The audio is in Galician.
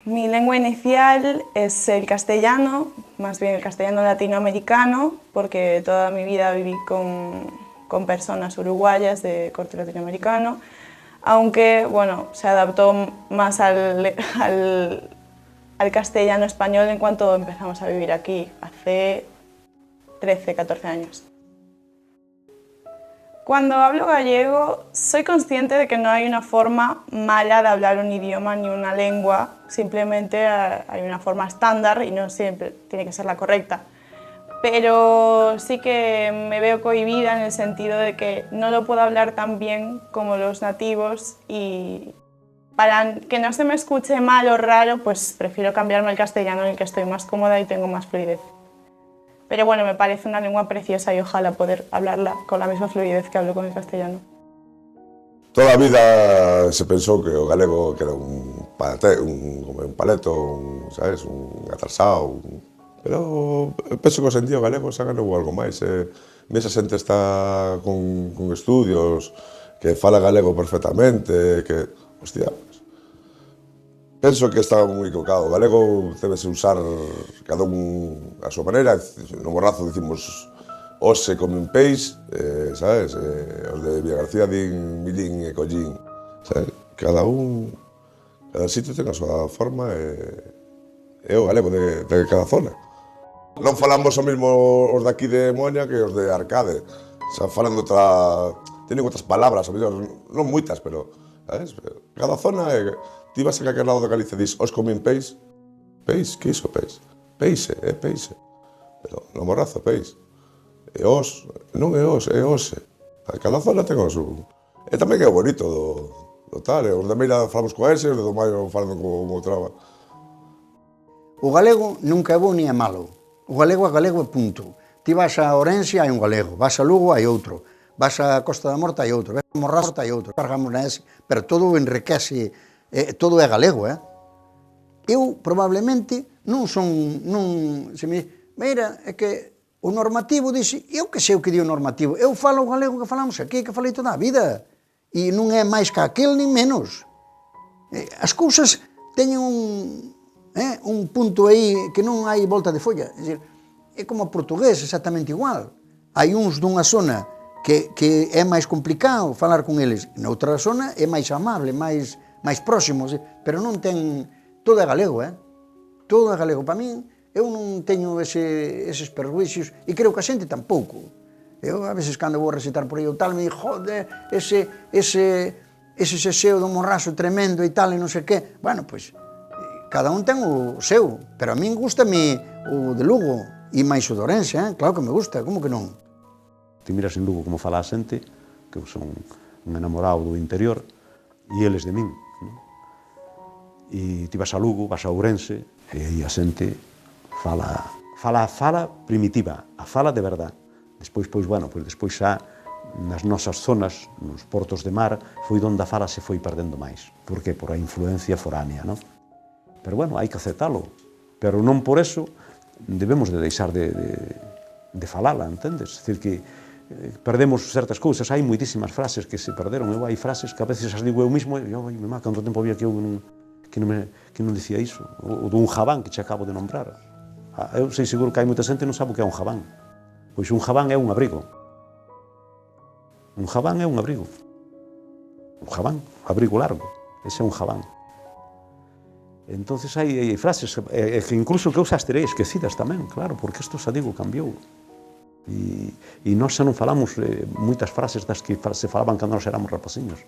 Mi lengua inicial es el castellano, más bien el castellano latinoamericano, porque toda mi vida viví con personas uruguayas de corte latinoamericano, aunque bueno, se adaptó más al castellano español en cuanto empezamos a vivir aquí, hace 13, 14 años. Cuando hablo gallego, soy consciente de que no hay una forma mala de hablar un idioma ni una lengua, simplemente hay una forma estándar y no siempre tiene que ser la correcta. Pero sí que me veo cohibida en el sentido de que no lo puedo hablar tan bien como los nativos y para que no se me escuche mal o raro, pues prefiero cambiarme al castellano en el que estoy más cómoda y tengo más fluidez. Pero bueno, me parece una lengua preciosa y ojalá poder hablarla con la misma fluidez que hablo con el castellano. Toda a vida se pensou que o galego que era un paleto, sabes, un atrasado, pero penso que hoxe en día o galego xa ganou algo máis. Mesa xente está con estudios, que fala galego perfectamente, que, hostia, penso que está moi equivocado. O galego debese usar cada un a súa maneira. No Morrazo dicimos hoxe come un peix, sabes? Os de Villagarcía din milín e collín, sabes? Cada sitio ten a súa forma e o galego de cada zona. Non falamos o mesmo os de aquí de Moña que os de Arcade. Xa falan teñen outras palabras, a mellor, non moitas, pero, sabes? Cada zona ti vas a calquer lado de Galicia e dis, os comín peix? Peix? Que iso peix? Peixe, é peixe. Pero no Morrazo, peix. E os, non é os, é ose. Cada zona ten o seu. E tamén é o bonito do tal. Os de Meira falamos co ese, os de Domaio falan con outra. O galego nunca é bo ni é malo. O galego é punto. Ti vas a Ourense, hai un galego. Vas a Lugo, hai outro. Vas a Costa da Morta, hai outro. Vas a Morrazo, hai outro. Cargamos na ese. Pero todo enriquece, todo é galego, Eu, probablemente, non son, se me dice, mira, é que o normativo dixe, eu que sei o que di o normativo, eu falo o galego que falamos aquí, que falei toda a vida, e non é máis que aquel, nin menos. As cousas teñen un punto aí que non hai volta de folla, é como o portugués, exactamente igual. Hai uns dunha zona que é máis complicado falar con eles, noutra zona é máis amable, máis próximos, pero non ten... Todo é galego, Todo é galego. Para min, eu non teño eses perjuicios e creo que a xente tampouco. Eu, a veces, cando vou recitar por aí o tal, me digo, joder, ese seseo do Morrazo tremendo e tal, e non sei que. Bueno, pois, cada un ten o seu, pero a min gustame o de Lugo e máis o de Ourense, claro que me gusta, como que non? Ti miras en Lugo como fala a xente, que eu son un enamorado do interior, e eles de min. E ti vas a Lugo, vas a Ourense, e aí a xente fala a fala primitiva, a fala de verdad. Despois, despois xa nas nosas zonas, nos portos de mar, foi onde a fala se foi perdendo máis. Por que? Por a influencia foránea, non? Pero bueno, hai que aceptalo. Pero non por eso debemos de deixar de falala, entendes? É dicir que perdemos certas cousas, hai moitísimas frases que se perderon. Hai frases que a veces as digo eu mismo, e me má, canto tempo había que eu que non dicía iso, o dun jabán que che acabo de nombrar. Eu sei seguro que hai moita xente que non sabe o que é un jabán. Pois un jabán é un abrigo. Un jabán é un abrigo. Un jabán, abrigo largo. Ese é un jabán. Entonces hai frases que incluso que eu xa estarei esquecidas tamén, claro, porque isto xa digo, cambiou. E nós xa non falamos moitas frases das que se falaban cando nós éramos rapaciños.